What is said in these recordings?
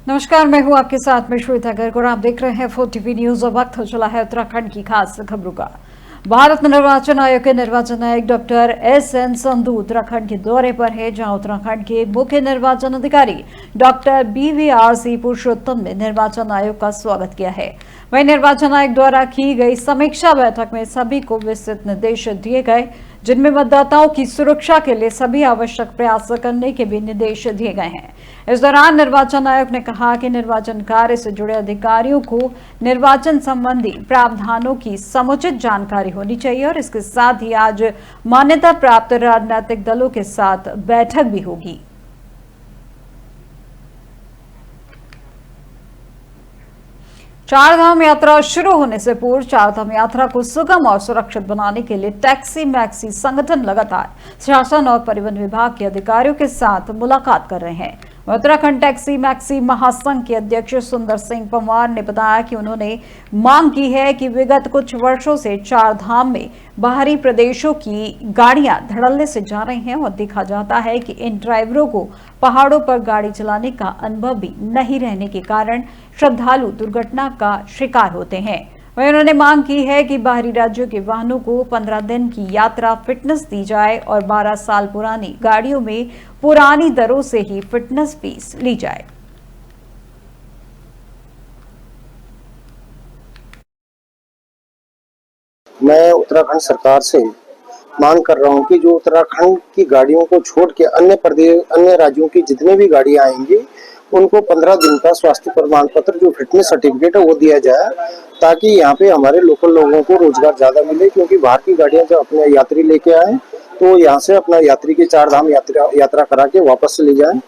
नमस्कार, मैं हूं आपके साथ में श्वेता गर्ग और आप देख रहे हैं 4TV न्यूज। और वक्त हो चला है उत्तराखंड की खास खबरों का। भारत निर्वाचन आयोग के निर्वाचन आयुक्त डॉक्टर एस.एन. संधू उत्तराखंड के दौरे पर है, जहां उत्तराखंड के मुख्य निर्वाचन अधिकारी डॉक्टर BVRC पुरुषोत्तम ने निर्वाचन आयोग का स्वागत किया है। वहीं निर्वाचन आयोग द्वारा की गई समीक्षा बैठक में सभी को विस्तृत निर्देश दिए गए, जिनमें मतदाताओं की सुरक्षा के लिए सभी आवश्यक प्रयास करने के भी निर्देश दिए गए हैं। इस दौरान निर्वाचन आयोग ने कहा कि निर्वाचन कार्य से जुड़े अधिकारियों को निर्वाचन संबंधी प्रावधानों की समुचित जानकारी होनी चाहिए और इसके साथ ही आज मान्यता प्राप्त राजनीतिक दलों के साथ बैठक भी होगी। चारधाम यात्रा शुरू होने से पूर्व चारधाम यात्रा को सुगम और सुरक्षित बनाने के लिए टैक्सी मैक्सी संगठन लगातार शासन और परिवहन विभाग के अधिकारियों के साथ मुलाकात कर रहे हैं। उत्तराखंड टैक्सी मैक्सी महासंघ के अध्यक्ष सुंदर सिंह पंवार ने बताया कि उन्होंने मांग की है कि विगत कुछ वर्षों से चारधाम में बाहरी प्रदेशों की गाड़ियां धड़ल्ले से जा रही हैं और देखा जाता है कि इन ड्राइवरों को पहाड़ों पर गाड़ी चलाने का अनुभव भी नहीं रहने के कारण श्रद्धालु दुर्घटना का शिकार होते हैं। वहीं उन्होंने मांग की है कि बाहरी राज्यों के वाहनों को 15 दिन की यात्रा फिटनेस दी जाए और 12 साल पुरानी गाड़ियों में पुरानी दरों से ही फिटनेस फीस ली जाए। मैं उत्तराखंड सरकार से मांग कर रहा हूं कि जो उत्तराखंड की गाड़ियों को छोड़ के अन्य राज्यों की जितने भी गाड़ियां आएंगी उनको 15 दिन का स्वास्थ्य प्रमाण पत्र जो फिटनेस सर्टिफिकेट है वो दिया जाए, ताकि यहाँ पे हमारे लोकल लोगों को रोजगार ज्यादा मिले। क्योंकि बाहर की गाड़ियां जब अपने यात्री लेके आए तो यहाँ से अपना यात्री की चारधाम यात्रा करा के वापस ले जाए,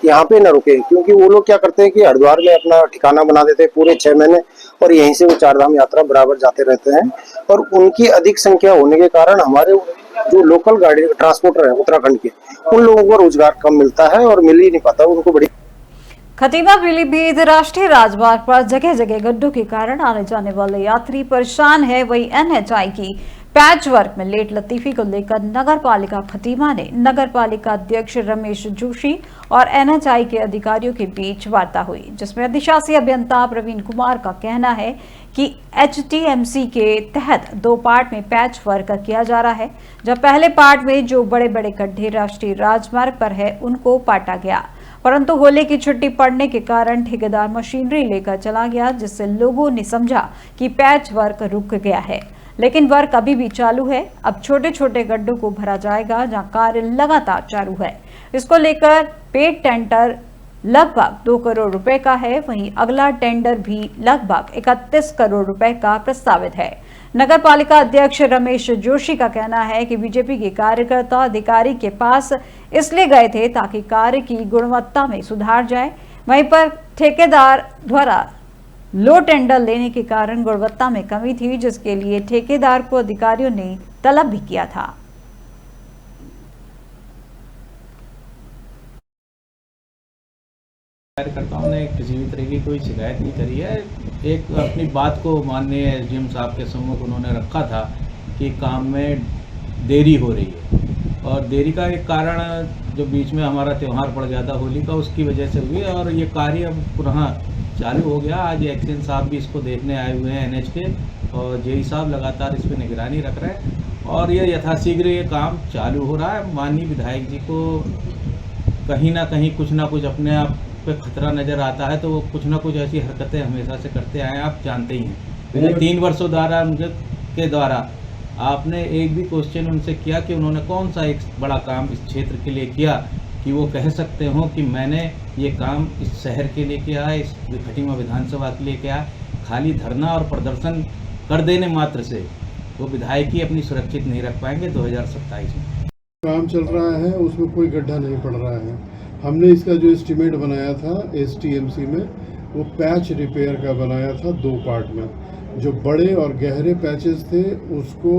यहाँ पे न रुके। क्योंकि वो लोग क्या करते हैं कि हरिद्वार में अपना ठिकाना बना देते हैं पूरे 6 महीने और यहीं से वो चारधाम यात्रा बराबर जाते रहते हैं। और उनकी अधिक संख्या होने के कारण हमारे जो लोकल गाड़ी ट्रांसपोर्टर है उत्तराखंड के, उन लोगों को रोजगार कम मिलता है और मिल ही नहीं पाता उनको। बड़ी खतीमा पीलीभीत राष्ट्रीय राजमार्ग पर जगह जगह गड्ढों के कारण आने जाने वाले यात्री परेशान है। वहीं NHI की पैच वर्क में लेट लतीफी को लेकर नगर पालिका खतीमा ने नगर पालिका अध्यक्ष रमेश जोशी और NHI के अधिकारियों के बीच वार्ता हुई, जिसमें अधिशासी अभियंता प्रवीण कुमार का कहना है कि HTMC के तहत 2 पार्ट में पैच वर्क किया जा रहा है। जब पहले पार्ट में जो बड़े बड़े गड्ढे राष्ट्रीय राजमार्ग पर है उनको पाटा गया, परंतु होली की छुट्टी पड़ने के कारण ठेकेदार मशीनरी लेकर चला गया, जिससे लोगों ने समझा कि पैच वर्क रुक गया है, लेकिन वर्क अभी भी चालू है। अब छोटे छोटे गड्ढों को भरा जाएगा, जहां कार्य लगातार चालू है। इसको लेकर पेड टेंडर लगभग 2 करोड़ रुपए का है। वहीं अगला टेंडर भी लगभग 31 करोड़ रुपए का प्रस्तावित है। नगर पालिका अध्यक्ष रमेश जोशी का कहना है कि बीजेपी के कार्यकर्ता अधिकारी के पास इसलिए गए थे ताकि कार्य की गुणवत्ता में सुधार जाए। वहीं पर ठेकेदार द्वारा लो टेंडर लेने के कारण गुणवत्ता में कमी थी, जिसके लिए ठेकेदार को अधिकारियों ने तलब भी किया था। कार्यकर्ताओं ने किसी भी तरह की कोई शिकायत नहीं करी है। एक अपनी बात को माननीय SDM साहब के सम्मुख उन्होंने रखा था कि काम में देरी हो रही है, और देरी का एक कारण जो बीच में हमारा त्यौहार पड़ गया था होली का, उसकी वजह से हुई और ये कार्य अब पुनः चालू हो गया। आज एक्शन साहब भी इसको देखने आए हुए हैं NH के, और JE साहब लगातार इस पर निगरानी रख रहे हैं और ये यथाशीघ्र ये काम चालू हो रहा है। माननीय विधायक जी को कहीं ना कहीं कुछ ना कुछ अपने आप पे खतरा नज़र आता है, तो वो कुछ ना कुछ ऐसी हरकतें हमेशा से करते आए हैं, आप जानते ही हैं। 3 वर्षों द्वारा उनके द्वारा आपने एक भी क्वेश्चन उनसे किया कि उन्होंने कौन सा एक बड़ा काम इस क्षेत्र के लिए किया कि वो कह सकते हो कि मैंने ये काम इस शहर के लिए किया है, इस खटीमा विधानसभा के लिए किया है। खाली धरना और प्रदर्शन कर देने मात्र से वो विधायकी अपनी सुरक्षित नहीं रख पाएंगे। 2027 में काम चल रहा है, उसमें कोई गड्ढा नहीं पड़ रहा है। हमने इसका जो एस्टीमेट बनाया था HTMC में, वो पैच रिपेयर का बनाया था 2 पार्ट में। जो बड़े और गहरे पैचेस थे उसको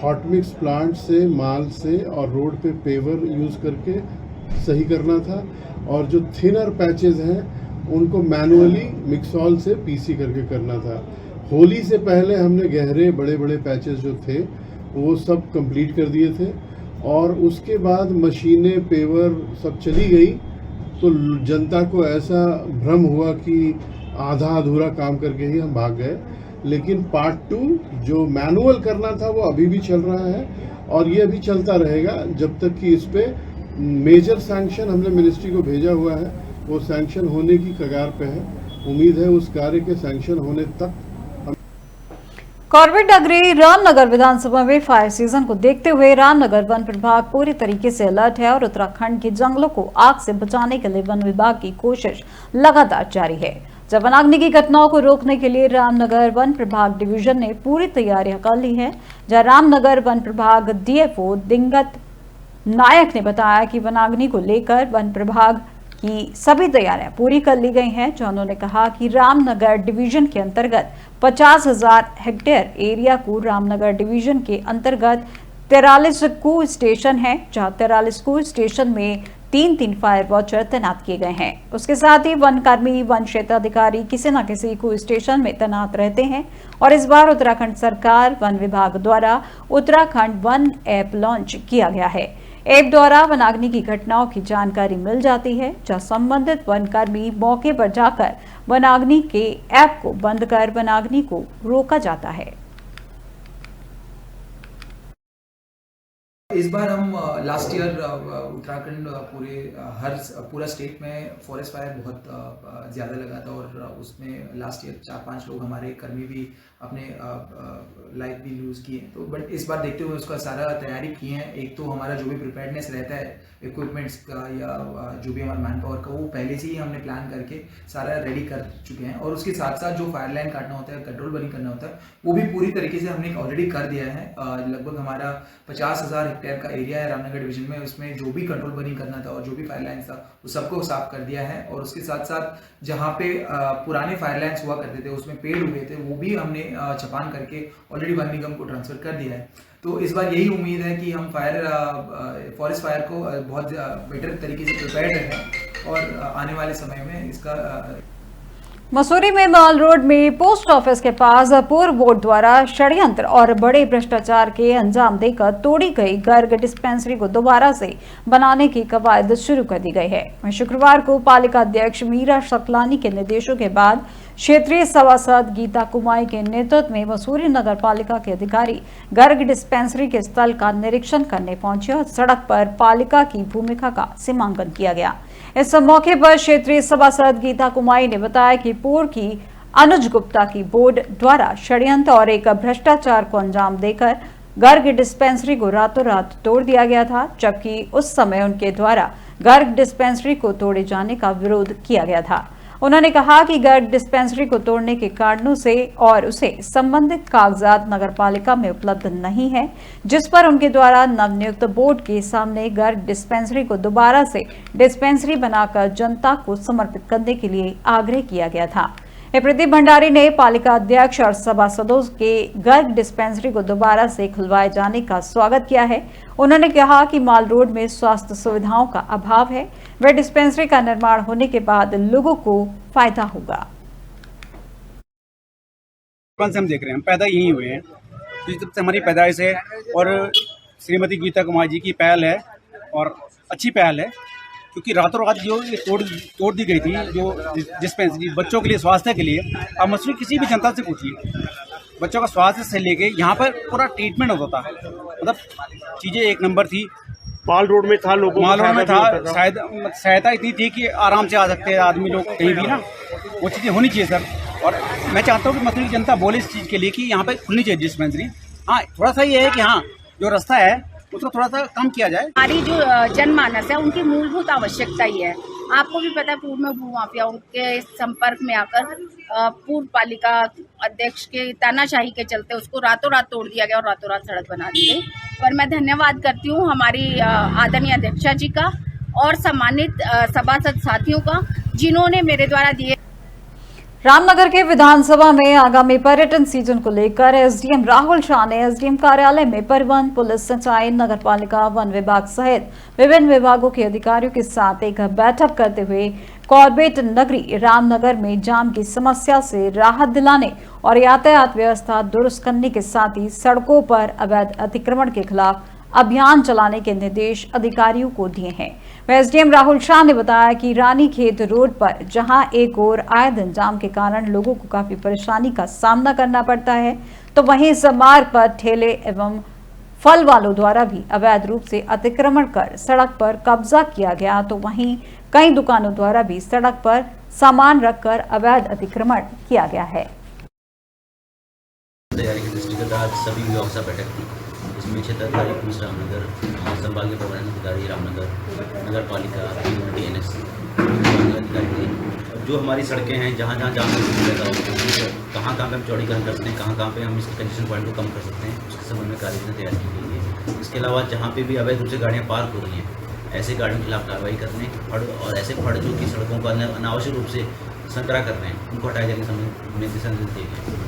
हॉट मिक्स प्लांट से, माल से और रोड पे पेवर यूज़ करके सही करना था, और जो थिनर पैचेस हैं उनको मैनुअली मिक्सॉल से PC करके करना था। होली से पहले हमने गहरे बड़े बड़े पैचेस जो थे वो सब कंप्लीट कर दिए थे, और उसके बाद मशीनें पेवर सब चली गई तो जनता को ऐसा भ्रम हुआ कि आधा अधूरा काम करके ही हम भाग गए। लेकिन पार्ट 2 जो मैनुअल करना था वो अभी भी चल रहा है और ये अभी चलता रहेगा जब तक कि इस पे मेजर सैंक्शन हमने मिनिस्ट्री को भेजा हुआ है, वो सैंक्शन होने की कगार पे है। उम्मीद है उस कार्य के सैंक्शन होने तक। कॉर्बेट नगरी रामनगर विधानसभा में फायर सीजन को देखते हुए रामनगर वन विभाग पूरी तरीके से अलर्ट है और उत्तराखंड के जंगलों को आग से बचाने के लिए वन विभाग की कोशिश लगातार जारी है। जब वनाग्नि की घटनाओं को रोकने के लिए रामनगर वन प्रभाग डिवीजन ने पूरी तैयारियां कर ली है। जहां रामनगर वन प्रभाग डीएफओ दिंगत नायक ने बताया कि वनाग्नि को लेकर वन प्रभाग की सभी तैयारियां पूरी कर ली गई हैं। जो उन्होंने कहा कि रामनगर डिवीजन के अंतर्गत 50,000 हेक्टेयर एरिया को रामनगर डिवीजन के अंतर्गत 43 कू स्टेशन है, जहां 43 कू स्टेशन में 3 फायर वॉचर तैनात किए गए हैं। उसके साथ ही वन कर्मी, वन क्षेत्राधिकारी किसी न किसी कू स्टेशन में तैनात रहते हैं। और इस बार उत्तराखंड सरकार वन विभाग द्वारा उत्तराखंड वन ऐप लॉन्च किया गया है। ऐप द्वारा वनाग्नि की घटनाओं की जानकारी मिल जाती है, जहां संबंधित वन कर्मी मौके पर जाकर वनाग्नि के ऐप को बंद कर वनाग्नि को रोका जाता है। इस बार हम लास्ट ईयर उत्तराखंड पूरा स्टेट में फॉरेस्ट फायर बहुत ज़्यादा लगा था और उसमें लास्ट ईयर 4-5 लोग हमारे कर्मी भी अपने लाइफ भी लूज़ किए। तो बट इस बार देखते हुए उसका सारा तैयारी की है। एक तो हमारा जो भी प्रिपेयर्डनेस रहता है इक्विपमेंट्स का या जो भी हमारा मैन पावर का, वो पहले से ही हमने प्लान करके सारा रेडी कर चुके हैं। और उसके साथ साथ जो फायर लाइन काटना होता है, कंट्रोल बर्निंग करना होता है, वो भी पूरी तरीके से हमने ऑलरेडी कर दिया है। लगभग हमारा 50,000 हेक्टेयर का एरिया है रामनगर डिवीजन में, उसमें जो भी कंट्रोल बर्निंग करना था और जो भी फायर लाइन्स था वो सबको साफ कर दिया है। और उसके साथ साथ जहाँ पे पुराने फायर लाइन्स हुआ करते थे उसमें पेड़ उगे थे, वो भी हमने छपान करके ऑलरेडी वन निगम को ट्रांसफर कर दिया है। तो इस बार यही उम्मीद है कि हम फॉरेस्ट फायर को बहुत बेटर तरीके से प्रिपेयर्ड रहें और आने वाले समय में इसका मसूरी में माल रोड में पोस्ट ऑफिस के पास पूर्व बोर्ड द्वारा षड्यंत्र और बड़े भ्रष्टाचार के अंजाम देकर तोड़ी गई गर्ग डिस्पेंसरी को दोबारा से बनाने की कवायद शुरू कर दी गई है। शुक्रवार को पालिका अध्यक्ष मीरा शकलानी के निर्देशों के बाद क्षेत्रीय सभासद गीता कुमाई के नेतृत्व में मसूरी नगर पालिका के अधिकारी गर्ग डिस्पेंसरी के स्थल का निरीक्षण करने पहुंचे और सड़क पर पालिका की भूमिका का सीमांकन किया गया। इस मौके पर क्षेत्रीय सभासद गीता कुमाई ने बताया कि पूर्व की अनुज गुप्ता की बोर्ड द्वारा षड्यंत्र और एक भ्रष्टाचार को अंजाम देकर गर्ग डिस्पेंसरी को रातों रात तोड़ दिया गया था, जबकि उस समय उनके द्वारा गर्ग डिस्पेंसरी को तोड़े जाने का विरोध किया गया था। उन्होंने कहा कि गर्ग डिस्पेंसरी को तोड़ने के कारणों से और उसे संबंधित कागजात नगरपालिका में उपलब्ध नहीं है, जिस पर उनके द्वारा नवनियुक्त बोर्ड के सामने गर्ग डिस्पेंसरी को दोबारा से डिस्पेंसरी बनाकर जनता को समर्पित करने के लिए आग्रह किया गया था। प्रदीप भंडारी ने पालिका अध्यक्ष और सभासदों के गर्ग डिस्पेंसरी को दोबारा से खुलवाए जाने का स्वागत किया है। उन्होंने कहा कि माल रोड में स्वास्थ्य सुविधाओं का अभाव है, वह डिस्पेंसरी का निर्माण होने के बाद लोगों को फायदा होगा। हम देख रहे हैं, हम पैदा यहीं हुए हैं, जब से हमारी पैदाइश है और श्रीमती गीता कुमार जी की पहल है और अच्छी पहल है, क्योंकि रातों रात जो ये तोड़ दी गई थी जो डिस्पेंसरी बच्चों के लिए, स्वास्थ्य के लिए। अब मसूरी किसी भी जनता से पूछिए, बच्चों का स्वास्थ्य से लेके यहाँ पर पूरा ट्रीटमेंट होता था, मतलब चीज़ें एक नंबर थी। माल रोड में था, लोगों माल रोड में था, शायद सहायता इतनी थी कि आराम से आ सकते हैं आदमी लोग कहीं भी ना, वो चीज़ें होनी चाहिए सर। और मैं चाहता हूँ कि मसूरी की जनता बोले इस चीज़ के लिए कि यहाँ पर खुलनी चाहिए डिस्पेंसरी। हाँ, थोड़ा सा ये है कि हाँ जो रास्ता है उसको थोड़ा सा कम किया जाए। हमारी जो जनमानस है उनकी मूलभूत आवश्यकता ही है। आपको भी पता है, पूर्व में भूमाफियाओं के संपर्क में आकर पूर्व पालिका अध्यक्ष के तानाशाही के चलते उसको रातों रात तोड़ दिया गया और रातों रात सड़क बना दी गई। पर मैं धन्यवाद करती हूँ हमारी आदरणीय अध्यक्षा जी का और सम्मानित सभासद साथियों का, जिन्होंने मेरे द्वारा दिए। रामनगर के विधानसभा में आगामी पर्यटन सीजन को लेकर एसडीएम राहुल शाह ने एसडीएम कार्यालय में परिवहन, पुलिस, सिंचाई, नगरपालिका, वन विभाग सहित विभिन्न विभागों के अधिकारियों के साथ एक बैठक करते हुए कॉर्बेट नगरी रामनगर में जाम की समस्या से राहत दिलाने और यातायात व्यवस्था दुरुस्त करने के साथ ही सड़कों पर अवैध अतिक्रमण के खिलाफ अभियान चलाने के निर्देश अधिकारियों को दिए हैं। एसडीएम राहुल शाह ने बताया कि रानीखेत रोड पर जहां एक ओर आए दिन जाम के कारण लोगों को काफी परेशानी का सामना करना पड़ता है, तो वहीं इस मार्ग पर ठेले एवं फल वालों द्वारा भी अवैध रूप से अतिक्रमण कर सड़क पर कब्जा किया गया, तो वहीं कई दुकानों द्वारा भी सड़क पर सामान रखकर अवैध अतिक्रमण किया गया है। तैयारी की दृष्टि के तहत सभी विभागों से बैठक थी। इसमें क्षेत्राधिकारी पुलिस रामनगर, संभागीय प्रबंधन अधिकारी रामनगर, नगर पालिका, DNS अधिकारी थे। जो हमारी सड़कें हैं, जहाँ जहाँ जाम कहाँ पे हम चौड़ीकरण कर सकते हैं, कहाँ पे हम इसके कंजेशन पॉइंट को कम कर सकते हैं, उसके संबंध में कार्ययोजना तैयार की गई है। इसके अलावा जहाँ पे भी अवैध रूप से गाड़ियाँ पार्क हो रही हैं, ऐसे गाड़ियों के खिलाफ कार्रवाई करने और ऐसे फड़ जो कि सड़कों को अनावश्यक रूप से संकरा कर रहे हैं, उनको हटाए जाने के संबंध में दिशा निर्देश दिए गए।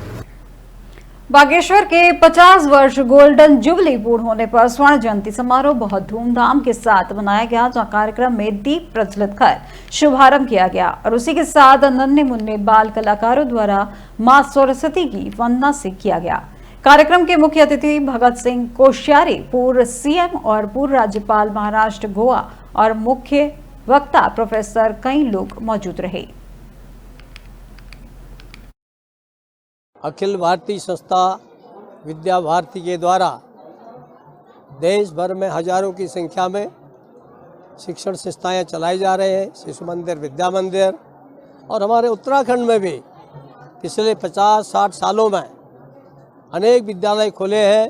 बागेश्वर के 50 वर्ष गोल्डन जुबली पूर्ण होने पर स्वर्ण जयंती समारोह बहुत धूमधाम के साथ मनाया गया, जहां कार्यक्रम में दीप प्रज्वलित कर शुभारंभ किया गया और उसी के साथ नन्हे मुन्ने बाल कलाकारों द्वारा मां सरस्वती की वंदना से किया गया। कार्यक्रम के मुख्य अतिथि भगत सिंह कोश्यारी, पूर्व सीएम और पूर्व राज्यपाल महाराष्ट्र गोवा और मुख्य वक्ता प्रोफेसर कई लोग मौजूद रहे। अखिल भारतीय संस्था विद्या भारती के द्वारा देश भर में हजारों की संख्या में शिक्षण संस्थाएं चलाई जा रहे हैं, शिशु मंदिर, विद्या मंदिर, और हमारे उत्तराखंड में भी पिछले 50-60 सालों में अनेक विद्यालय खुले हैं।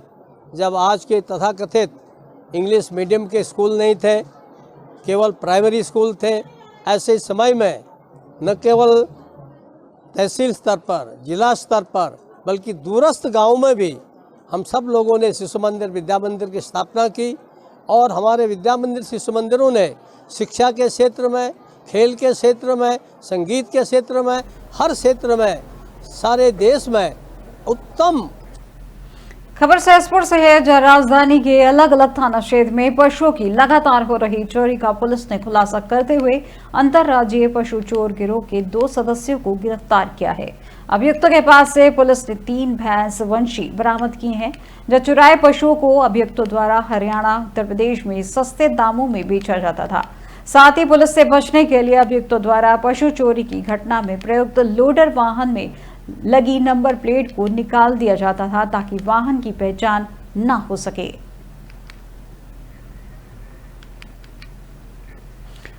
जब आज के तथाकथित इंग्लिश मीडियम के स्कूल नहीं थे, केवल प्राइमरी स्कूल थे, ऐसे समय में न केवल तहसील स्तर पर, जिला स्तर पर, बल्कि दूरस्थ गांवों में भी हम सब लोगों ने शिशु मंदिर, विद्या मंदिर की स्थापना की और हमारे विद्या मंदिर, शिशु मंदिरों ने शिक्षा के क्षेत्र में, खेल के क्षेत्र में, संगीत के क्षेत्र में, हर क्षेत्र में सारे देश में उत्तम। खबर सहसपुर से है, जहां राजधानी के अलग अलग थाना क्षेत्र में पशुओं की लगातार हो रही चोरी का पुलिस ने खुलासा करते हुए अंतर्राज्यीय पशु चोर गिरोह के 2 सदस्यों को गिरफ्तार किया है। अभियुक्तों के पास से पुलिस ने 3 भैंस वंशी बरामद की हैं, जो चुराए पशुओं को अभियुक्तों द्वारा हरियाणा, उत्तर प्रदेश में सस्ते दामों में बेचा जाता था। साथ ही पुलिस से बचने के लिए अभियुक्तों द्वारा पशु चोरी की घटना में प्रयुक्त लोडर वाहन में लगी नंबर प्लेट को निकाल दिया जाता था, ताकि वाहन की पहचान न हो सके।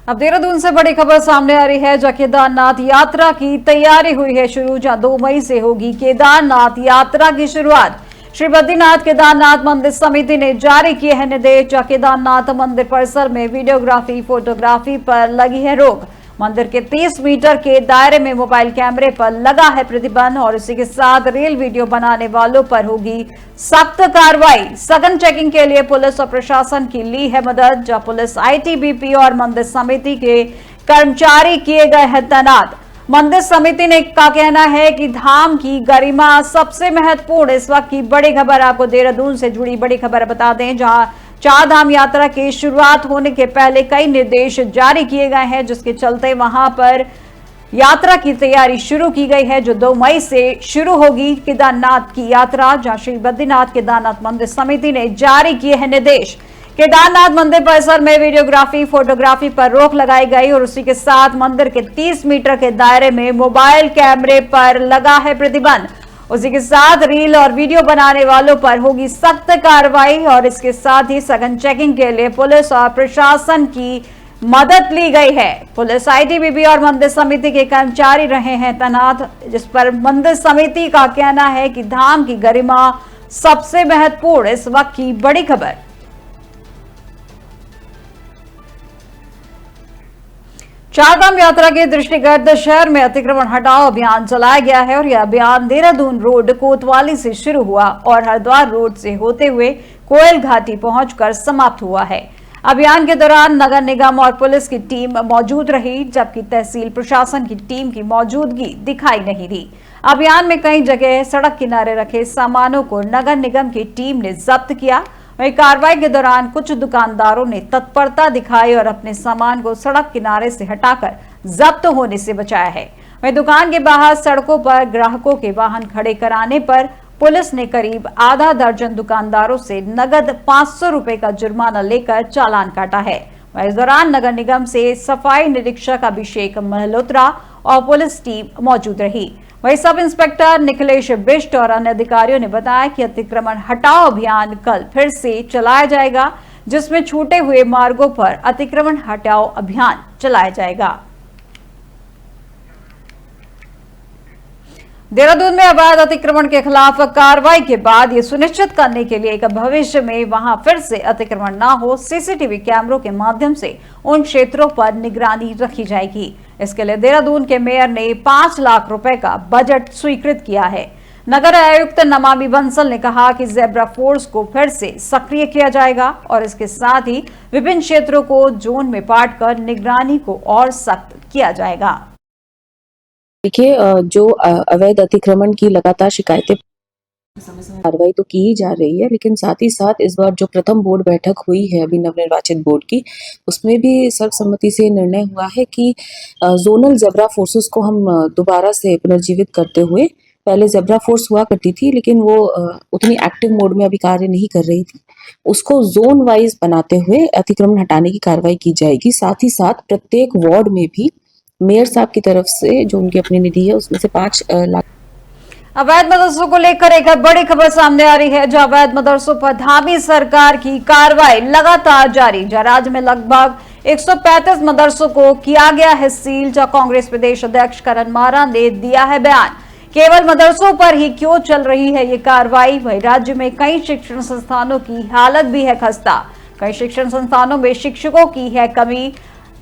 अब देहरादून से बड़ी खबर सामने आ रही है, जहां केदारनाथ यात्रा की तैयारी हुई है शुरू, जहां 2 मई से होगी केदारनाथ यात्रा की शुरुआत। श्री बद्रीनाथ केदारनाथ मंदिर समिति ने जारी किए हैं निर्देश, जहां केदारनाथ मंदिर परिसर में वीडियोग्राफी, फोटोग्राफी पर लगी है रोक। मंदिर के 30 मीटर के दायरे में मोबाइल कैमरे पर लगा है प्रतिबंध और इसी के साथ रील वीडियो बनाने वालों पर होगी सख्त कार्रवाई। सघन चेकिंग के लिए पुलिस और प्रशासन की ली है मदद, जहां पुलिस, ITBP और मंदिर समिति के कर्मचारी किए गए हैं तैनात। मंदिर समिति ने का कहना है कि धाम की गरिमा सबसे महत्वपूर्ण। इस वक्त की बड़ी खबर, आपको देहरादून से जुड़ी बड़ी खबर बता दें, जहां 4 धाम यात्रा की शुरुआत होने के पहले कई निर्देश जारी किए गए हैं, जिसके चलते वहां पर यात्रा की तैयारी शुरू की गई है, जो 2 मई से शुरू होगी केदारनाथ की यात्रा, जहां श्री बद्रीनाथ केदारनाथ मंदिर समिति ने जारी किए हैं निर्देश। केदारनाथ मंदिर परिसर में वीडियोग्राफी, फोटोग्राफी पर रोक लगाई गई और उसी के साथ मंदिर के 30 मीटर के दायरे में मोबाइल कैमरे पर लगा है प्रतिबंध। उसी के साथ रील और वीडियो बनाने वालों पर होगी सख्त कार्रवाई और इसके साथ ही सघन चेकिंग के लिए पुलिस और प्रशासन की मदद ली गई है। पुलिस, ITBP और मंदिर समिति के कर्मचारी रहे हैं तैनात, जिस पर मंदिर समिति का कहना है कि धाम की गरिमा सबसे महत्वपूर्ण। इस वक्त की बड़ी खबर। चारधाम यात्रा के दृष्टिगत शहर में अतिक्रमण हटाओ अभियान चलाया गया है और यह अभियान देहरादून रोड कोतवाली से शुरू हुआ और हरिद्वार रोड से होते हुए कोयल घाटी पहुंचकर समाप्त हुआ है। अभियान के दौरान नगर निगम और पुलिस की टीम मौजूद रही, जबकि तहसील प्रशासन की टीम की मौजूदगी दिखाई नहीं दी। अभियान में कई जगह सड़क किनारे रखे सामानों को नगर निगम की टीम ने जब्त किया। वहीं कार्रवाई के दौरान कुछ दुकानदारों ने तत्परता दिखाई और अपने सामान को सड़क किनारे से हटाकर जब्त होने से बचाया है। वहीं दुकान के बाहर सड़कों पर ग्राहकों के वाहन खड़े कराने पर पुलिस ने करीब आधा दर्जन दुकानदारों से नगद 500 रुपए का जुर्माना लेकर चालान काटा है। इस दौरान नगर निगम से सफाई निरीक्षक अभिषेक मल्होत्रा और पुलिस टीम मौजूद रही। वहीं सब इंस्पेक्टर निखिलेश बिष्ट और अन्य अधिकारियों ने बताया कि अतिक्रमण हटाओ अभियान कल फिर से चलाया जाएगा, जिसमें छूटे हुए मार्गों पर अतिक्रमण हटाओ अभियान चलाया जाएगा। देहरादून में अवैध अतिक्रमण के खिलाफ कार्रवाई के बाद ये सुनिश्चित करने के लिए कि भविष्य में वहां फिर से अतिक्रमण न हो, सीसीटीवी कैमरों के माध्यम से उन क्षेत्रों पर निगरानी रखी जाएगी। इसके लिए देहरादून के मेयर ने 5 लाख रुपए का बजट स्वीकृत किया है। नगर आयुक्त नमामि बंसल ने कहा कि जेब्रा फोर्स को फिर से सक्रिय किया जाएगा और इसके साथ ही विभिन्न क्षेत्रों को जोन में बांटकर निगरानी को और सख्त किया जाएगा। देखिए, जो अवैध अतिक्रमण की लगातार शिकायतें कार्रवाई तो की ही जा रही है, लेकिन साथ ही साथ इस बार जो प्रथम बोर्ड बैठक हुई है अभी नवनिर्वाचित बोर्ड की, उसमें भी सर्वसम्मति से निर्णय हुआ है कि जोनल जेब्रा फोर्सेस को हम दोबारा से पुनर्जीवित करते हुए, पहले जेब्रा फोर्स हुआ करती थी लेकिन वो उतनी एक्टिव मोड में अभी कार्य नहीं कर रही थी, उसको जोन वाइज बनाते हुए अतिक्रमण हटाने की कार्रवाई की जाएगी। साथ ही साथ प्रत्येक वार्ड में भी मेयर साहब की तरफ से जो उनकी अपनी निधि है उसमें से 5 लाख। अवैध मदरसों को लेकर एक बड़ी खबर सामने आ रही है, जहां अवैध मदरसों पर धामी सरकार की कार्रवाई लगातार जारी। जहां राज्य में लगभग 135 मदरसों को किया गया है सील। जहां कांग्रेस प्रदेश अध्यक्ष करण मारा ने दिया है बयान, केवल मदरसों पर ही क्यों चल रही है ये कार्रवाई। वही राज्य में कई शिक्षण संस्थानों की हालत भी है खस्ता, कई शिक्षण संस्थानों में शिक्षकों की है कमी।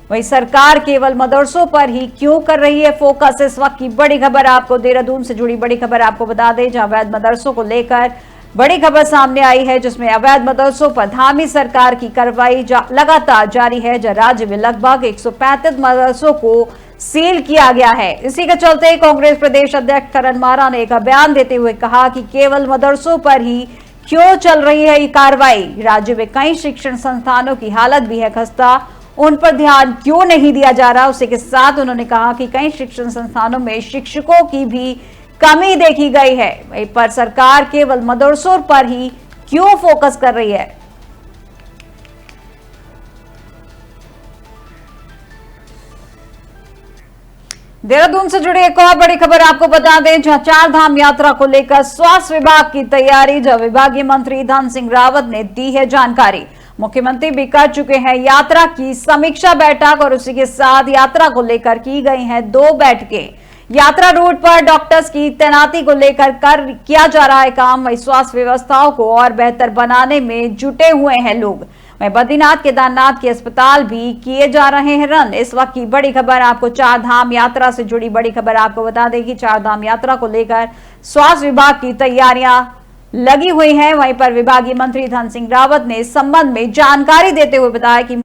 वही सरकार केवल मदरसों पर ही क्यों कर रही है फोकस। इस वक्त की बड़ी खबर आपको देहरादून से जुड़ी बड़ी खबर आपको बता दें, जहां अवैध मदरसों को लेकर बड़ी खबर सामने आई है, जिसमें अवैध मदरसों पर धामी सरकार की कार्रवाई लगातार जारी है। जहां राज्य में लगभग 135 मदरसों को सील किया गया है। इसी के चलते कांग्रेस प्रदेश अध्यक्ष करण मारा ने एक बयान देते हुए कहा कि केवल मदरसों पर ही क्यों चल रही है ये कार्रवाई। राज्य में कई शिक्षण संस्थानों की हालत भी है खस्ता, उन पर ध्यान क्यों नहीं दिया जा रहा। उसी के साथ उन्होंने कहा कि कई शिक्षण संस्थानों में शिक्षकों की भी कमी देखी गई है, वहीं पर सरकार केवल मदरसों पर ही क्यों फोकस कर रही है। देहरादून से जुड़ी एक और बड़ी खबर आपको बता दें, जहां 4 धाम यात्रा को लेकर स्वास्थ्य विभाग की तैयारी। जहां विभागीय मंत्री धन सिंह रावत ने दी है जानकारी। मुख्यमंत्री भी कर चुके हैं यात्रा की समीक्षा बैठक और उसी के साथ यात्रा को लेकर की गई हैं 2 बैठकें। यात्रा रूट पर डॉक्टर्स की तैनाती को लेकर किया जा रहा है काम। वही स्वास्थ्य व्यवस्थाओं को और बेहतर बनाने में जुटे हुए हैं लोग। वहीं बद्रीनाथ केदारनाथ के अस्पताल भी किए जा रहे हैं रन। इस वक्त की बड़ी खबर आपको 4 धाम यात्रा से जुड़ी बड़ी खबर आपको बता दें कि 4 धाम यात्रा को लेकर स्वास्थ्य विभाग की तैयारियां लगी हुई हैं। वहीं पर विभागीय मंत्री धन सिंह रावत ने इस संबंध में जानकारी देते हुए बताया कि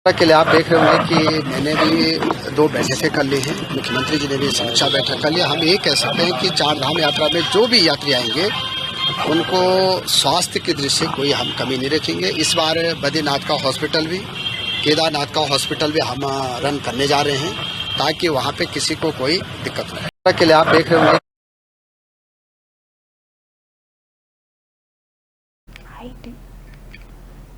के लिए आप देख रहे होंगे कि मैंने भी 2 बैठकें कर ली हैं, मुख्यमंत्री जी ने भी समीक्षा बैठक कर लिया। हम ये कह सकते हैं कि 4 धाम यात्रा में जो भी यात्री आएंगे उनको स्वास्थ्य की दृष्टि से कोई हम कमी नहीं रखेंगे। इस बार बद्रीनाथ का हॉस्पिटल भी, केदारनाथ का हॉस्पिटल भी हम रन करने जा रहे हैं ताकि वहाँ पे किसी को कोई दिक्कत न हो। के लिए आप देख रहे होंगे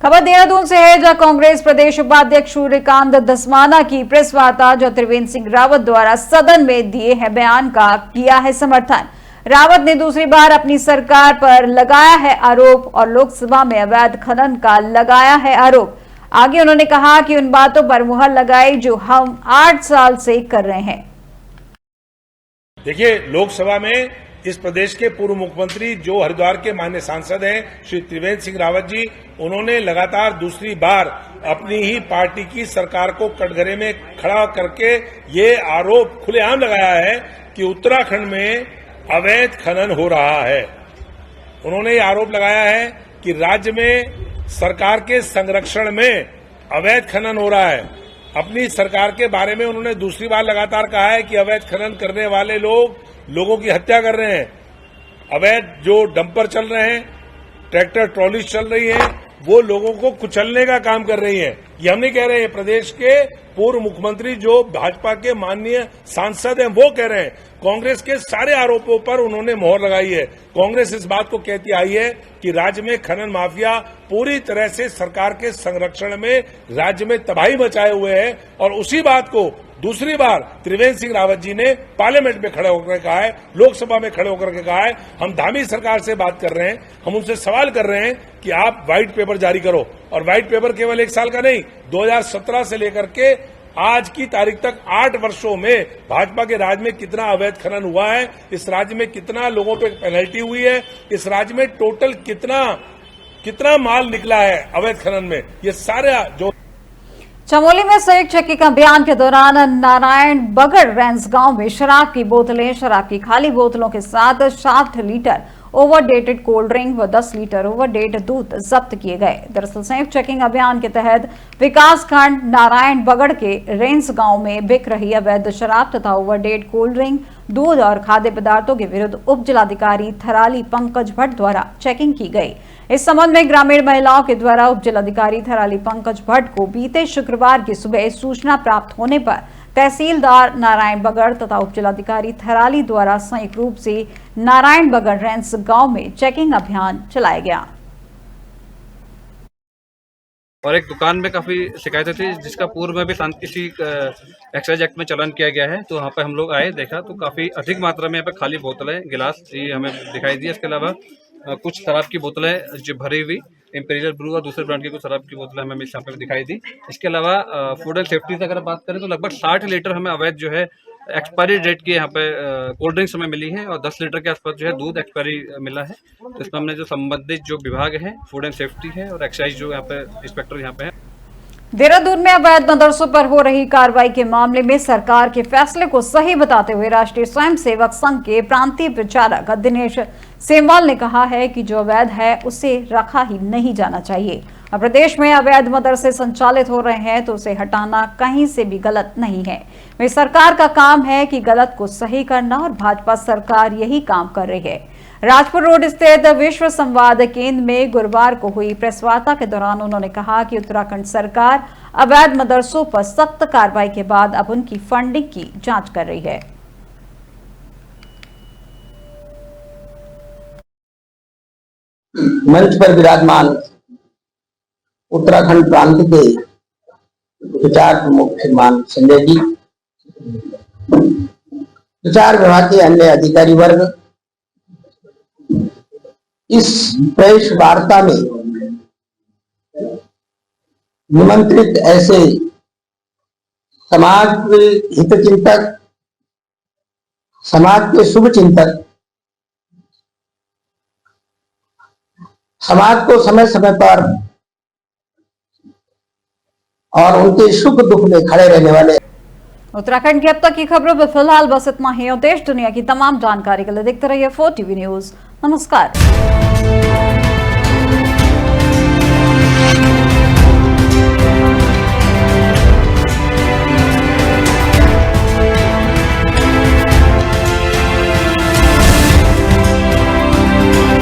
खबर देहरादून से है, जहां कांग्रेस प्रदेश उपाध्यक्ष सूर्यकांत धस्माना की प्रेस वार्ता, जो त्रिवेंद्र सिंह रावत द्वारा सदन में दिए हैं बयान का किया है समर्थन। रावत ने दूसरी बार अपनी सरकार पर लगाया है आरोप और लोकसभा में अवैध खनन का लगाया है आरोप। आगे उन्होंने कहा कि उन बातों पर मुहर लगाई जो हम 8 साल से कर रहे हैं। देखिए, लोकसभा में इस प्रदेश के पूर्व मुख्यमंत्री जो हरिद्वार के माननीय सांसद हैं श्री त्रिवेंद्र सिंह रावत जी, उन्होंने लगातार दूसरी बार अपनी ही पार्टी की सरकार को कटघरे में खड़ा करके ये आरोप खुलेआम लगाया है कि उत्तराखंड में अवैध खनन हो रहा है। उन्होंने ये आरोप लगाया है कि राज्य में सरकार के संरक्षण में अवैध खनन हो रहा है। अपनी सरकार के बारे में उन्होंने दूसरी बार लगातार कहा है कि अवैध खनन करने वाले लोगों की हत्या कर रहे हैं। अवैध जो डंपर चल रहे हैं, ट्रैक्टर ट्रॉलीज चल रही है, वो लोगों को कुचलने का काम कर रही हैं। ये हम नहीं कह रहे हैं, प्रदेश के पूर्व मुख्यमंत्री जो भाजपा के माननीय सांसद हैं वो कह रहे हैं। कांग्रेस के सारे आरोपों पर उन्होंने मोहर लगाई है। कांग्रेस इस बात को कहती आई है कि राज्य में खनन माफिया पूरी तरह से सरकार के संरक्षण में राज्य में तबाही मचाए हुए है, और उसी बात को दूसरी बार त्रिवेंद्र सिंह रावत जी ने पार्लियामेंट में खड़े होकर कहा है, लोकसभा में खड़े होकर के कहा है। हम धामी सरकार से बात कर रहे हैं, हम उनसे सवाल कर रहे हैं कि आप व्हाइट पेपर जारी करो, और व्हाइट पेपर केवल 1 साल का नहीं, 2017 से लेकर के आज की तारीख तक 8 वर्षों में भाजपा के राज्य में कितना अवैध खनन हुआ है, इस राज्य में कितना लोगों पे पेनल्टी हुई है, इस राज्य में टोटल कितना माल निकला है अवैध खनन में, ये सारे जो चमोली में संयुक्त चेकिंग अभियान के दौरान नारायण बगड़ रेंज गांव में शराब की खाली बोतलों के साथ 7 लीटर ओवरडेटेड कोल्ड ड्रिंक व 10 लीटर ओवरडेट दूध जब्त किए गए। दरअसल संयुक्त चेकिंग अभियान के तहत विकासखंड नारायण बगड़ के रेंज गांव में बिक रही अवैध शराब तथा ओवरडेट कोल्ड ड्रिंक, दूध और खाद्य पदार्थों के विरुद्ध उप जिलाधिकारी थराली पंकज भट्ट द्वारा चेकिंग की गई। इस संबंध में ग्रामीण महिलाओं के द्वारा उप जिलाधिकारी थराली पंकज भट्ट को बीते शुक्रवार की सुबह सूचना प्राप्त होने पर तहसीलदार नारायण बगड़ तथा उप जिलाधिकारी थराली द्वारा संयुक्त रूप से नारायण बगड़ रेंज गांव में चेकिंग अभियान चलाया गया। और एक दुकान में काफी शिकायतें थी, जिसका पूर्व में भी इसी एक्साइज एक्ट में चालान किया गया है। तो वहाँ पे हम लोग आए, देखा तो काफी अधिक मात्रा में यहाँ पे खाली बोतलें, गिलास ये हमें दिखाई दी। इसके अलावा कुछ शराब की बोतलें जो भरी हुई इंपीरियल ब्रू और दूसरे ब्रांड की कुछ शराब की बोतलें हमें यहाँ पे दिखाई दी। इसके अलावा फूड एंड सेफ्टी से अगर बात करें तो लगभग 60 लीटर हमें अवैध जो है एक्सपायरी डेट की यहाँ पे कोल्ड ड्रिंक्स हमें मिली है, और 10 लीटर के आसपास जो है दूध एक्सपायरी मिला है। तो इसमें हमने जो संबंधित जो विभाग है, फूड एंड सेफ्टी है और एक्साइज जो यहाँ पे इंस्पेक्टर यहाँ पे है। देहरादून में अवैध मदरसों पर हो रही कार्रवाई के मामले में सरकार के फैसले को सही बताते हुए राष्ट्रीय स्वयंसेवक संघ के प्रांतीय प्रचारक दिनेश सेमवाल ने कहा है कि जो अवैध है उसे रखा ही नहीं जाना चाहिए। अब प्रदेश में अवैध मदरसे संचालित हो रहे हैं तो उसे हटाना कहीं से भी गलत नहीं है। वे सरकार का काम है कि गलत को सही करना, और भाजपा सरकार यही काम कर रही है। राजपुर रोड स्थित विश्व संवाद केंद्र में गुरुवार को हुई प्रेस वार्ता के दौरान उन्होंने कहा कि उत्तराखंड सरकार अवैध मदरसों पर सख्त कार्रवाई के बाद अब उनकी फंडिंग की जांच कर रही है। मंच पर विराजमान उत्तराखंड प्रांत के प्रचार प्रमुख श्रीमान संजय जी, प्रचार विभाग के अन्य अधिकारी वर्ग, इस प्रेस वार्ता में निमंत्रित ऐसे समाज के हितचिंतक, समाज के शुभ चिंतक, समाज को समय समय पर और उनके सुख दुख में खड़े रहने वाले। उत्तराखंड की अब तक की खबरों में फिलहाल बस इतना ही। और देश दुनिया की तमाम जानकारी के लिए देखते रहिए 4TV न्यूज। नमस्कार।